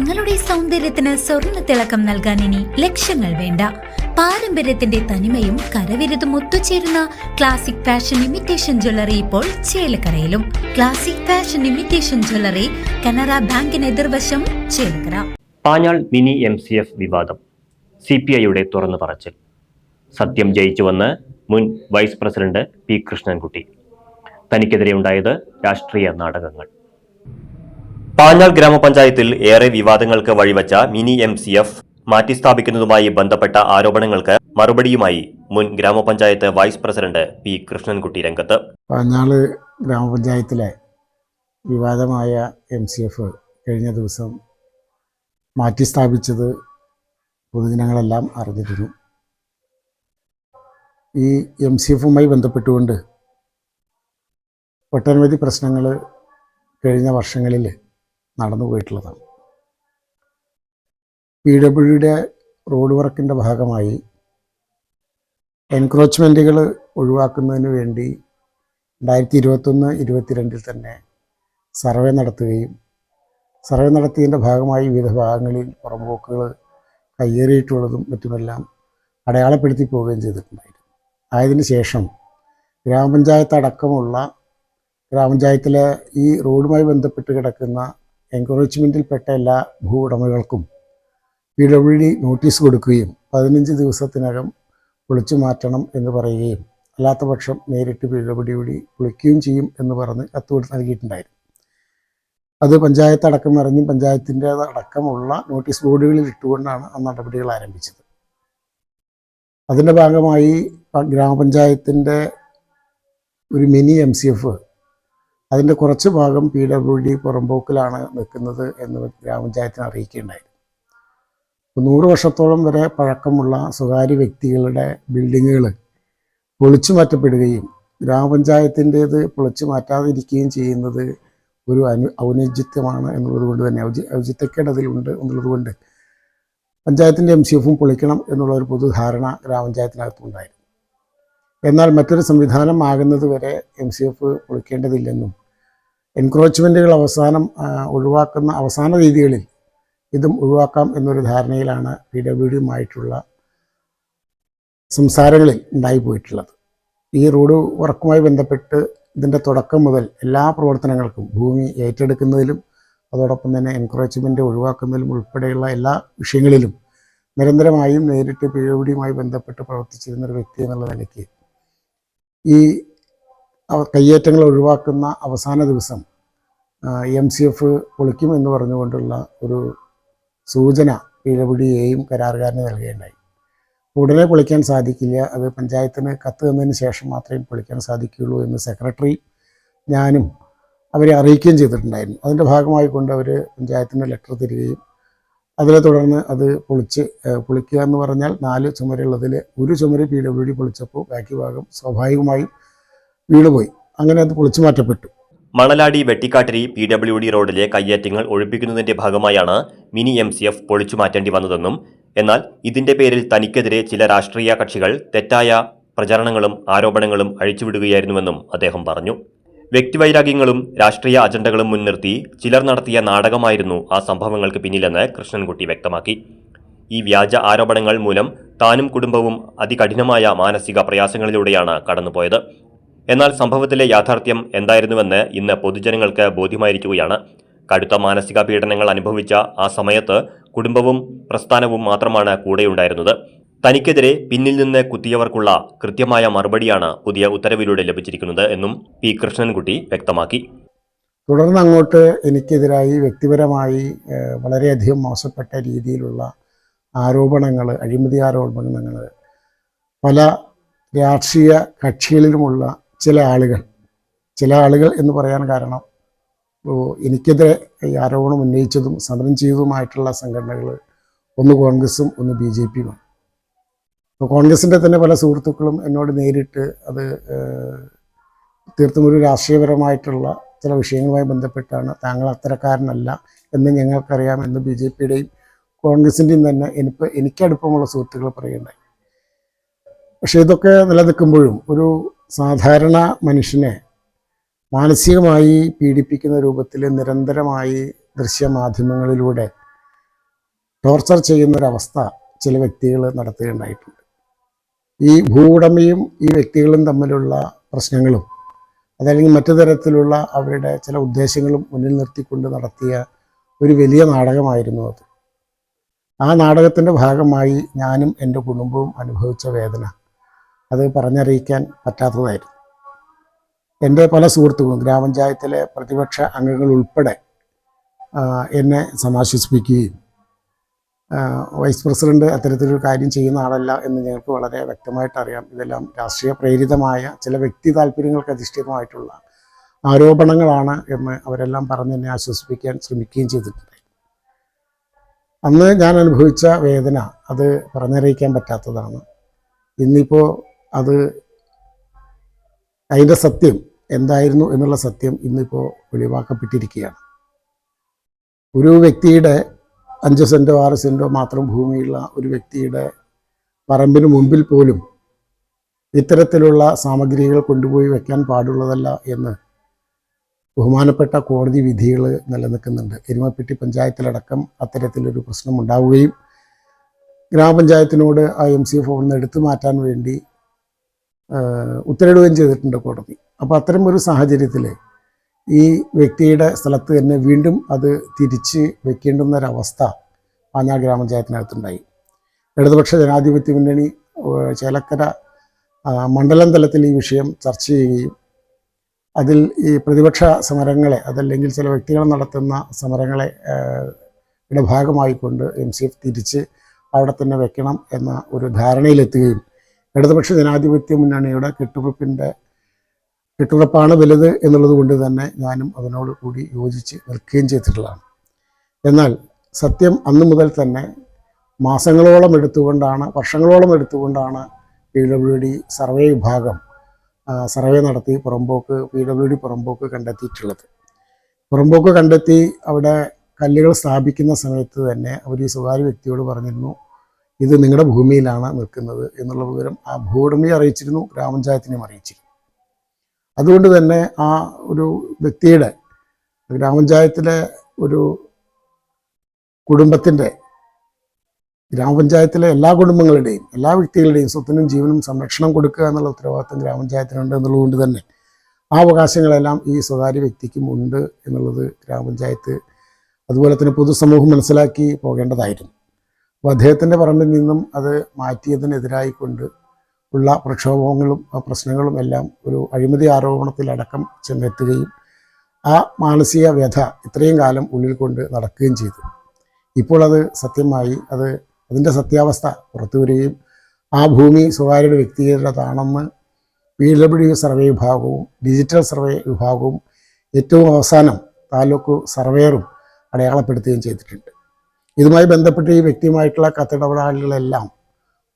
നിങ്ങളുടെ സൗന്ദര്യത്തിന് സ്വർണ്ണ തിളക്കം നൽകാൻ ഇനി ലക്ഷങ്ങൾ വേണ്ട. പാരമ്പര്യത്തിന്റെ തനിമയും കരവിരുതും ഒത്തുചേരുന്ന ക്ലാസിക് ഫാഷൻ ഇമിറ്റേഷൻ ജ്വല്ലറി ഇപ്പോൾ ചേലക്കരയിലും. Classic fashion imitation jewellery, Canara ബാങ്കിന് എതിർവശം, ചേലക്കര. പാഞ്ഞാൾ മിനി MCF വിവാദം. CPIയുടെ തുറന്നു പറച്ചിൽ. സത്യം ജയിച്ചുവെന്ന് മുൻ വൈസ് പ്രസിഡന്റ് P. കൃഷ്ണൻകുട്ടി. തനിക്കെതിരെ ഉണ്ടായത് രാഷ്ട്രീയ നാടകങ്ങൾ. പാഞ്ഞാൾ ഗ്രാമപഞ്ചായത്തിൽ ഏറെ വിവാദങ്ങൾക്ക് വഴിവെച്ച മിനി MCF മാറ്റിസ്ഥാപിക്കുന്നതുമായി ബന്ധപ്പെട്ട ആരോപണങ്ങൾക്ക് മറുപടിയുമായി മുൻ ഗ്രാമപഞ്ചായത്ത് വൈസ് പ്രസിഡന്റ് P. കൃഷ്ണൻകുട്ടി രംഗത്ത്. പാഞ്ഞാൾ ഗ്രാമപഞ്ചായത്തിലെ വിവാദമായ MCF കഴിഞ്ഞ ദിവസം മാറ്റിസ്ഥാപിച്ചത് പൊതുജനങ്ങളെല്ലാം അറിഞ്ഞിരുന്നു. ഈ MCFുമായി ബന്ധപ്പെട്ടുകൊണ്ട് ഒട്ടനവധി പ്രശ്നങ്ങൾ കഴിഞ്ഞ വർഷങ്ങളിൽ നടന്നു പോയിട്ടുള്ളതാണ്. PWD റോഡ് വർക്കിൻ്റെ ഭാഗമായി എൻക്രോച്ച്മെൻറ്റുകൾ ഒഴിവാക്കുന്നതിന് വേണ്ടി 2021-22 തന്നെ സർവേ നടത്തുകയും സർവേ നടത്തിയതിൻ്റെ ഭാഗമായി വിവിധ ഭാഗങ്ങളിൽ പുറമ്പോക്കുകൾ കയ്യേറിയിട്ടുള്ളതും മറ്റുമെല്ലാം അടയാളപ്പെടുത്തി പോവുകയും ചെയ്തിട്ടുണ്ടായിരുന്നു. ആയതിനു ശേഷം ഗ്രാമപഞ്ചായത്ത് അടക്കമുള്ള ഗ്രാമപഞ്ചായത്തിലെ ഈ റോഡുമായി ബന്ധപ്പെട്ട് കിടക്കുന്ന എൻക്രോച്ച്മെൻറ്റിൽപ്പെട്ട എല്ലാ ഭൂ ഉടമകൾക്കും PWD നോട്ടീസ് കൊടുക്കുകയും 15 ദിവസത്തിനകം പൊളിച്ചു മാറ്റണം എന്ന് പറയുകയും അല്ലാത്ത പക്ഷം നേരിട്ട് PWD പൊളിക്കുകയും ചെയ്യും എന്ന് പറഞ്ഞ് കത്ത് നൽകിയിട്ടുണ്ടായിരുന്നു. അത് പഞ്ചായത്ത് അടക്കം അറിഞ്ഞ് പഞ്ചായത്തിൻ്റെ അടക്കമുള്ള നോട്ടീസ് ബോർഡുകളിൽ ഇട്ടുകൊണ്ടാണ് ആ നടപടികൾ ആരംഭിച്ചത്. അതിൻ്റെ ഭാഗമായി ഗ്രാമപഞ്ചായത്തിൻ്റെ ഒരു മിനി MCF അതിൻ്റെ കുറച്ച് ഭാഗം PWD പുറമ്പോക്കിലാണ് നിൽക്കുന്നത് എന്ന് ഗ്രാമപഞ്ചായത്തിനെ അറിയിക്കുകയുണ്ടായിരുന്നു. 100 വർഷത്തോളം വരെ പഴക്കമുള്ള സ്വകാര്യ വ്യക്തികളുടെ ബിൽഡിങ്ങുകൾ പൊളിച്ചു മാറ്റപ്പെടുകയും ഗ്രാമപഞ്ചായത്തിൻ്റേത് പൊളിച്ചു മാറ്റാതിരിക്കുകയും ചെയ്യുന്നത് ഒരു ഔന്നത്യമാണ് എന്നുള്ളത് കൊണ്ട് തന്നെ ഔചിത്യക്കേട് അതിലുണ്ട് എന്നുള്ളതുകൊണ്ട് പഞ്ചായത്തിൻ്റെ MCFും പൊളിക്കണം എന്നുള്ള ഒരു പൊതുധാരണ ഗ്രാമപഞ്ചായത്തിനകത്തുണ്ടായിരുന്നു. എന്നാൽ മറ്റൊരു സംവിധാനം ആകുന്നത് വരെ MCF പൊളിക്കേണ്ടതില്ലെന്നും എൻക്രോച്ച്മെൻറ്റുകൾ ഒഴിവാക്കുന്ന അവസാന രീതികളിൽ ഇതും ഒഴിവാക്കാം എന്നൊരു ധാരണയിലാണ് PWDയുമായിട്ടുള്ള സംസാരങ്ങളിൽ ഉണ്ടായിപ്പോയിട്ടുള്ളത്. ഈ റോഡ് വർക്കുമായി ബന്ധപ്പെട്ട് ഇതിൻ്റെ തുടക്കം മുതൽ എല്ലാ പ്രവർത്തനങ്ങൾക്കും ഭൂമി ഏറ്റെടുക്കുന്നതിലും അതോടൊപ്പം തന്നെ എൻക്രോച്ച്മെൻറ്റ് ഒഴിവാക്കുന്നതിലും ഉൾപ്പെടെയുള്ള എല്ലാ വിഷയങ്ങളിലും നിരന്തരമായും നേരിട്ട് PWDയുമായി ബന്ധപ്പെട്ട് പ്രവർത്തിച്ചിരുന്നൊരു വ്യക്തി എന്നുള്ള നിലയ്ക്ക് ഈ കയ്യേറ്റങ്ങൾ ഒഴിവാക്കുന്ന അവസാന ദിവസം MCF പൊളിക്കുമെന്ന് പറഞ്ഞുകൊണ്ടുള്ള ഒരു സൂചന PWDയെയും കരാറുകാരന് നൽകുകയുണ്ടായി. ഉടനെ പൊളിക്കാൻ സാധിക്കില്ല, അത് പഞ്ചായത്തിന് കത്ത് തന്നതിന് ശേഷം മാത്രമേ പൊളിക്കാൻ സാധിക്കുകയുള്ളൂ എന്ന് സെക്രട്ടറി ഞാനും അവരെ അറിയിക്കുകയും ചെയ്തിട്ടുണ്ടായിരുന്നു. അതിൻ്റെ ഭാഗമായിക്കൊണ്ട് അവർ പഞ്ചായത്തിന് ലെറ്റർ തരികയും അതിനെ തുടർന്ന് അത് പൊളിക്കുക എന്ന് പറഞ്ഞാൽ 4 ചുമരുള്ളതിൽ ഒരു ചുമര് PWD പൊളിച്ചപ്പോൾ ബാക്കി ഭാഗം സ്വാഭാവികമായും വീണുപോയി. അങ്ങനെ അത് പൊളിച്ചു മാറ്റപ്പെട്ടു. മണലാടി വെട്ടിക്കാട്ടിരി PWD റോഡിലെ കയ്യേറ്റങ്ങൾ ഒഴിപ്പിക്കുന്നതിന്റെ ഭാഗമായാണ് മിനി MCF പൊളിച്ചു മാറ്റേണ്ടി വന്നതെന്നും എന്നാൽ ഇതിന്റെ പേരിൽ തനിക്കെതിരെ ചില രാഷ്ട്രീയ കക്ഷികൾ തെറ്റായ പ്രചരണങ്ങളും ആരോപണങ്ങളും അഴിച്ചുവിടുകയായിരുന്നുവെന്നും അദ്ദേഹം പറഞ്ഞു. വ്യക്തിവൈരാഗ്യങ്ങളും രാഷ്ട്രീയ അജണ്ടകളും മുൻനിർത്തി ചിലർ നടത്തിയ നാടകമായിരുന്നു ആ സംഭവങ്ങൾക്ക് പിന്നിലെന്ന് കൃഷ്ണൻകുട്ടി വ്യക്തമാക്കി. ഈ വ്യാജ ആരോപണങ്ങൾ മൂലം താനും കുടുംബവും അതികഠിനമായ മാനസിക പ്രയാസങ്ങളിലൂടെയാണ് കടന്നുപോയത്. എന്നാൽ സംഭവത്തിലെ യാഥാർത്ഥ്യം എന്തായിരുന്നുവെന്ന് ഇന്ന് പൊതുജനങ്ങൾക്ക് ബോധ്യമായിരിക്കുകയാണ്. കടുത്ത മാനസിക പീഡനങ്ങൾ അനുഭവിച്ച ആ സമയത്ത് കുടുംബവും പ്രസ്ഥാനവും മാത്രമാണ് കൂടെയുണ്ടായിരുന്നത്. തനിക്കെതിരെ പിന്നിൽ നിന്ന് കുത്തിയവർക്കുള്ള കൃത്യമായ മറുപടിയാണ് പുതിയ ഉത്തരവിലൂടെ ലഭിച്ചിരിക്കുന്നത് എന്നും P. കൃഷ്ണൻകുട്ടി വ്യക്തമാക്കി. തുടർന്ന് അങ്ങോട്ട് എനിക്കെതിരായി വ്യക്തിപരമായി വളരെയധികം മോശപ്പെട്ട രീതിയിലുള്ള ആരോപണങ്ങൾ, അഴിമതി ആരോപണങ്ങൾ പല രാഷ്ട്രീയ കക്ഷികളിലുമുള്ള ചില ആളുകൾ എന്ന് പറയാൻ കാരണം എനിക്കെതിരെ ഈ ആരോപണം ഉന്നയിച്ചതും സമരം ചെയ്തതുമായിട്ടുള്ള സംഘടനകൾ ഒന്ന് കോൺഗ്രസും ഒന്ന് BJPയുമാണ്. അപ്പോൾ കോൺഗ്രസിൻ്റെ തന്നെ പല സുഹൃത്തുക്കളും എന്നോട് നേരിട്ട് അത് തീർത്തും ഒരു രാഷ്ട്രീയപരമായിട്ടുള്ള ചില വിഷയങ്ങളുമായി ബന്ധപ്പെട്ടാണ്, താങ്കൾ അത്തരക്കാരനല്ല എന്ന് ഞങ്ങൾക്കറിയാം എന്ന് BJPയുടെയും കോൺഗ്രസിൻ്റെയും തന്നെ എനിക്കടുപ്പമുള്ള സുഹൃത്തുക്കൾ പറയുണ്ടായി. പക്ഷേ ഇതൊക്കെ നിലനിൽക്കുമ്പോഴും ഒരു സാധാരണ മനുഷ്യനെ മാനസികമായി പീഡിപ്പിക്കുന്ന രൂപത്തിൽ നിരന്തരമായി ദൃശ്യമാധ്യമങ്ങളിലൂടെ ടോർച്ചർ ചെയ്യുന്നൊരവസ്ഥ ചില വ്യക്തികൾ നടത്തുകയുണ്ടായിട്ടുണ്ട്. ഈ ഭൂവുടമയും ഈ വ്യക്തികളും തമ്മിലുള്ള പ്രശ്നങ്ങളും അതല്ലെങ്കിൽ മറ്റു തരത്തിലുള്ള അവരുടെ ചില ഉദ്ദേശങ്ങളും മുന്നിൽ നിർത്തിക്കൊണ്ട് നടത്തിയ ഒരു വലിയ നാടകമായിരുന്നു അത്. ആ നാടകത്തിൻ്റെ ഭാഗമായി ഞാനും എൻ്റെ കുടുംബവും അനുഭവിച്ച വേദന അത് പറഞ്ഞറിയിക്കാൻ പറ്റാത്തതായിരുന്നു. എൻ്റെ പല സുഹൃത്തുക്കളും ഗ്രാമപഞ്ചായത്തിലെ പ്രതിപക്ഷ അംഗങ്ങൾ ഉൾപ്പെടെ എന്നെ സമാശ്വസിപ്പിക്കുകയും വൈസ് പ്രസിഡന്റ് അത്തരത്തിലൊരു കാര്യം ചെയ്യുന്ന ആളല്ല എന്ന് ഞങ്ങൾക്ക് വളരെ വ്യക്തമായിട്ട് അറിയാം. ഇതെല്ലാം രാഷ്ട്രീയ പ്രേരിതമായ ചില വ്യക്തി താല്പര്യങ്ങൾക്ക് അധിഷ്ഠിതമായിട്ടുള്ള ആരോപണങ്ങളാണ് എന്ന് അവരെല്ലാം പറഞ്ഞ് എന്നെ ആശ്വസിപ്പിക്കാൻ ശ്രമിക്കുകയും ചെയ്തിട്ടുണ്ട്. അന്ന് ഞാൻ അനുഭവിച്ച വേദന അത് പറഞ്ഞറിയിക്കാൻ പറ്റാത്തതാണ്. ഇന്നിപ്പോൾ അത് അതിൻ്റെ സത്യം എന്തായിരുന്നു എന്നുള്ള സത്യം ഇന്നിപ്പോൾ വെളിവാക്കപ്പെട്ടിരിക്കുകയാണ്. ഒരു വ്യക്തിയുടെ 5 സെൻറ്റോ 6 സെൻറ്റോ മാത്രം ഭൂമിയുള്ള ഒരു വ്യക്തിയുടെ പറമ്പിന് മുമ്പിൽ പോലും ഇത്തരത്തിലുള്ള സാമഗ്രികൾ കൊണ്ടുപോയി വയ്ക്കാൻ പാടുള്ളതല്ല എന്ന് ബഹുമാനപ്പെട്ട കോടതി വിധികൾ നിലനിൽക്കുന്നുണ്ട്. എരുമപ്പെട്ടി പഞ്ചായത്തിലടക്കം അത്തരത്തിലൊരു പ്രശ്നം ഉണ്ടാവുകയും ഗ്രാമപഞ്ചായത്തിനോട് ആ MCF ഒന്ന് എടുത്തു മാറ്റാൻ വേണ്ടി ഉത്തരവിടുകയും ചെയ്തിട്ടുണ്ട് കോടതി. അപ്പോൾ അത്തരം ഒരു സാഹചര്യത്തിൽ ഈ വ്യക്തിയുടെ സ്ഥലത്ത് തന്നെ വീണ്ടും അത് തിരിച്ച് വെക്കേണ്ടുന്നൊരവസ്ഥ പാഞ്ഞാൾ ഗ്രാമപഞ്ചായത്തിനകത്തുണ്ടായി. ഇടതുപക്ഷ ജനാധിപത്യ മുന്നണി ചേലക്കര മണ്ഡലം തലത്തിൽ ഈ വിഷയം ചർച്ച ചെയ്യുകയും അതിൽ ഈ പ്രതിപക്ഷ സമരങ്ങളെ അതല്ലെങ്കിൽ ചില വ്യക്തികൾ നടത്തുന്ന സമരങ്ങളെ ഭാഗമായിക്കൊണ്ട് MCF തിരിച്ച് അവിടെ തന്നെ വെക്കണം എന്ന ഒരു ധാരണയിലെത്തുകയും ഇടതുപക്ഷ ജനാധിപത്യ മുന്നണിയുടെ കെട്ടുറപ്പാണ് വലുത് എന്നുള്ളത് കൊണ്ട് തന്നെ ഞാനും അതിനോട് കൂടി യോജിച്ച് നിൽക്കുകയും ചെയ്തിട്ടുള്ളതാണ്. എന്നാൽ സത്യം അന്നു മുതൽ തന്നെ മാസങ്ങളോളം എടുത്തുകൊണ്ടാണ് വർഷങ്ങളോളം എടുത്തുകൊണ്ടാണ് PWD സർവേ വിഭാഗം സർവേ നടത്തി PWD പുറമ്പോക്ക് കണ്ടെത്തിയിട്ടുള്ളത്. പുറമ്പോക്ക് കണ്ടെത്തി അവിടെ കല്ലുകൾ സ്ഥാപിക്കുന്ന സമയത്ത് തന്നെ അവർ ഈ സ്വകാര്യ വ്യക്തിയോട് പറഞ്ഞിരുന്നു, ഇത് നിങ്ങളുടെ ഭൂമിയിലാണ് നിൽക്കുന്നത് എന്നുള്ള വിവരം ആ ഭൂവുടമയെ അറിയിച്ചിരുന്നു, ഗ്രാമപഞ്ചായത്തിനെയും അറിയിച്ചിരുന്നു. അതുകൊണ്ട് തന്നെ ആ ഒരു വ്യക്തിയുടെ ഗ്രാമപഞ്ചായത്തിലെ ഒരു കുടുംബത്തിൻ്റെ ഗ്രാമപഞ്ചായത്തിലെ എല്ലാ കുടുംബങ്ങളുടെയും എല്ലാ വ്യക്തികളുടെയും സ്വത്തിനും ജീവനും സംരക്ഷണം കൊടുക്കുക എന്നുള്ള ഉത്തരവാദിത്വം ഗ്രാമപഞ്ചായത്തിനുണ്ട് എന്നുള്ളതുകൊണ്ട് തന്നെ ആ അവകാശങ്ങളെല്ലാം ഈ സ്വകാര്യ വ്യക്തിക്കും ഉണ്ട് എന്നുള്ളത് ഗ്രാമപഞ്ചായത്ത് അതുപോലെ തന്നെ പൊതുസമൂഹം മനസ്സിലാക്കി പോകേണ്ടതായിരുന്നു. അപ്പോൾ അദ്ദേഹത്തിൻ്റെ പറമ്പിൽ നിന്നും അത് മാറ്റിയതിനെതിരായിക്കൊണ്ട് ഉള്ള പ്രക്ഷോഭങ്ങളും പ്രശ്നങ്ങളും എല്ലാം ഒരു അഴിമതി ആരോപണത്തിലടക്കം ചെന്നെത്തുകയും ആ മാനസിക വ്യഥ ഇത്രയും കാലം ഉള്ളിൽ കൊണ്ട് നടക്കുകയും ചെയ്തു. ഇപ്പോൾ അത് സത്യമായി അതിൻ്റെ സത്യാവസ്ഥ പുറത്തു വരികയും ആ ഭൂമി സ്വകാര്യ വ്യക്തികളുടേതാണെന്ന് PWD സർവേ വിഭാഗവും ഡിജിറ്റൽ സർവേ വിഭാഗവും ഏറ്റവും അവസാനം താലൂക്ക് സർവേയറും അടയാളപ്പെടുത്തുകയും ചെയ്തിട്ടുണ്ട്. ഇതുമായി ബന്ധപ്പെട്ട് ഈ വ്യക്തിയുമായിട്ടുള്ള കത്തിടപാടുകളെല്ലാം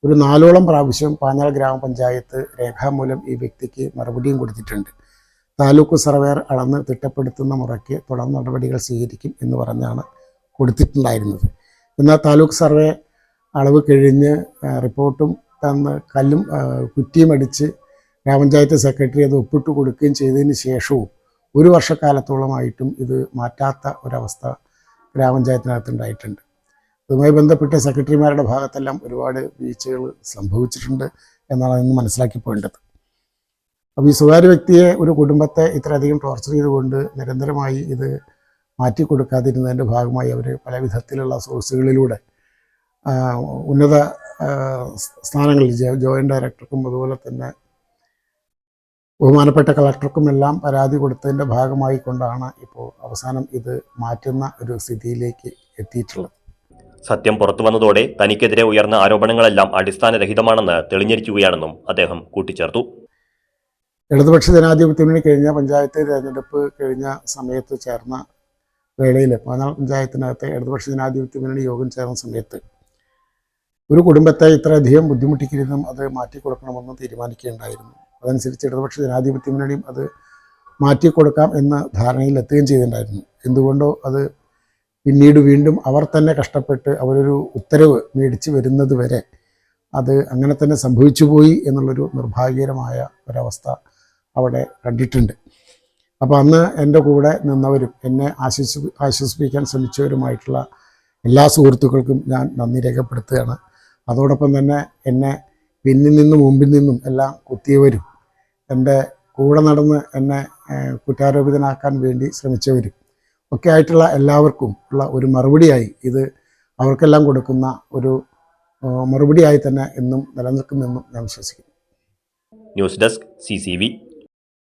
ഒരു 4ഓളം പ്രാവശ്യം പാഞ്ഞാൾ ഗ്രാമപഞ്ചായത്ത് രേഖാമൂലം ഈ വ്യക്തിക്ക് മറുപടിയും കൊടുത്തിട്ടുണ്ട്. താലൂക്ക് സർവേയർ അളന്ന് തിട്ടപ്പെടുത്തുന്ന മുറയ്ക്ക് തുടർ നടപടികൾ സ്വീകരിക്കും എന്ന് പറഞ്ഞാണ് കൊടുത്തിട്ടുണ്ടായിരുന്നത്. എന്നാൽ താലൂക്ക് സർവേ അളവ് കഴിഞ്ഞ് റിപ്പോർട്ടും തന്ന് കല്ലും കുറ്റിയും അടിച്ച് ഗ്രാമപഞ്ചായത്ത് സെക്രട്ടറി അത് ഒപ്പിട്ട് കൊടുക്കുകയും ചെയ്തതിന് ശേഷവും 1 വർഷക്കാലത്തോളമായിട്ടും ഇത് മാറ്റാത്ത ഒരവസ്ഥ ഗ്രാമപഞ്ചായത്തിനകത്തുണ്ടായിട്ടുണ്ട്. ഇതുമായി ബന്ധപ്പെട്ട് സെക്രട്ടറിമാരുടെ ഭാഗത്തെല്ലാം ഒരുപാട് വീഴ്ചകൾ സംഭവിച്ചിട്ടുണ്ട് എന്നാണ് ഇന്ന് മനസ്സിലാക്കി പോകേണ്ടത്. അപ്പോൾ ഈ സ്വകാര്യ വ്യക്തിയെ ഒരു കുടുംബത്തെ ഇത്രയധികം ടോർച്ചർ ചെയ്തുകൊണ്ട് നിരന്തരമായി ഇത് മാറ്റിക്കൊടുക്കാതിരുന്നതിൻ്റെ ഭാഗമായി അവർ പല വിധത്തിലുള്ള സോഴ്സുകളിലൂടെ ഉന്നത സ്ഥാനങ്ങളിൽ ജോയിൻറ്റ് ഡയറക്ടർക്കും അതുപോലെ തന്നെ ബഹുമാനപ്പെട്ട കളക്ടർക്കും എല്ലാം പരാതി കൊടുത്തതിൻ്റെ ഭാഗമായി കൊണ്ടാണ് ഇപ്പോൾ അവസാനം ഇത് മാറ്റുന്ന ഒരു സ്ഥിതിയിലേക്ക് എത്തിയിട്ടുള്ളത്. സത്യം പുറത്തു വന്നതോടെ തനിക്കെതിരെ ഉയർന്ന ആരോപണങ്ങളെല്ലാം അടിസ്ഥാനരഹിതമാണെന്ന് തെളിഞ്ഞിരിക്കുകയാണെന്നും അദ്ദേഹം കൂട്ടിച്ചേർത്തു. ഇടതുപക്ഷ ജനാധിപത്യ മുന്നണി കഴിഞ്ഞ പഞ്ചായത്ത് തിരഞ്ഞെടുപ്പ് കഴിഞ്ഞ സമയത്ത് ചേർന്ന വേളയിൽ പാഞ്ഞാൾ പഞ്ചായത്തിനകത്തെ ഇടതുപക്ഷ ജനാധിപത്യ മുന്നണി യോഗം ചേർന്ന സമയത്ത് ഒരു കുടുംബത്തെ ഇത്രയധികം ബുദ്ധിമുട്ടിക്കരുതെന്നും അത് മാറ്റിക്കൊടുക്കണമെന്നും തീരുമാനിക്കുകയുണ്ടായിരുന്നു. അതനുസരിച്ച് ഇടതുപക്ഷ ജനാധിപത്യ മുന്നണിയും അത് മാറ്റിക്കൊടുക്കാം എന്ന ധാരണയിലെത്തുകയും ചെയ്തിട്ടുണ്ടായിരുന്നു. എന്തുകൊണ്ടോ അത് പിന്നീട് വീണ്ടും അവർ തന്നെ കഷ്ടപ്പെട്ട് അവരൊരു ഉത്തരവ് മേടിച്ച് വരുന്നത് വരെ അത് അങ്ങനെ തന്നെ സംഭവിച്ചു പോയി എന്നുള്ളൊരു നിർഭാഗ്യകരമായ ഒരവസ്ഥ അവിടെ കണ്ടിട്ടുണ്ട്. അപ്പോൾ അന്ന് എൻ്റെ കൂടെ നിന്നവരും എന്നെ ആശ്വസിപ്പിക്കാൻ ശ്രമിച്ചവരുമായിട്ടുള്ള എല്ലാ സുഹൃത്തുക്കൾക്കും ഞാൻ നന്ദി രേഖപ്പെടുത്തുകയാണ്. അതോടൊപ്പം തന്നെ എന്നെ പിന്നിൽ നിന്നും മുമ്പിൽ നിന്നും എല്ലാം കുത്തിയവരും എൻ്റെ കൂടെ നടന്ന് എന്നെ കുറ്റാരോപിതനാക്കാൻ വേണ്ടി ശ്രമിച്ചവരും ഒക്കെ ആയിട്ടുള്ള എല്ലാവർക്കും ഉള്ള ഒരു മറുപടിയായി ഇത് അവർക്കെല്ലാം കൊടുക്കുന്ന ഒരു മറുപടിയായി തന്നെ എന്നും നിലനിൽക്കുമെന്നും ഞാൻ വിശ്വസിക്കുന്നു. News desk CCV.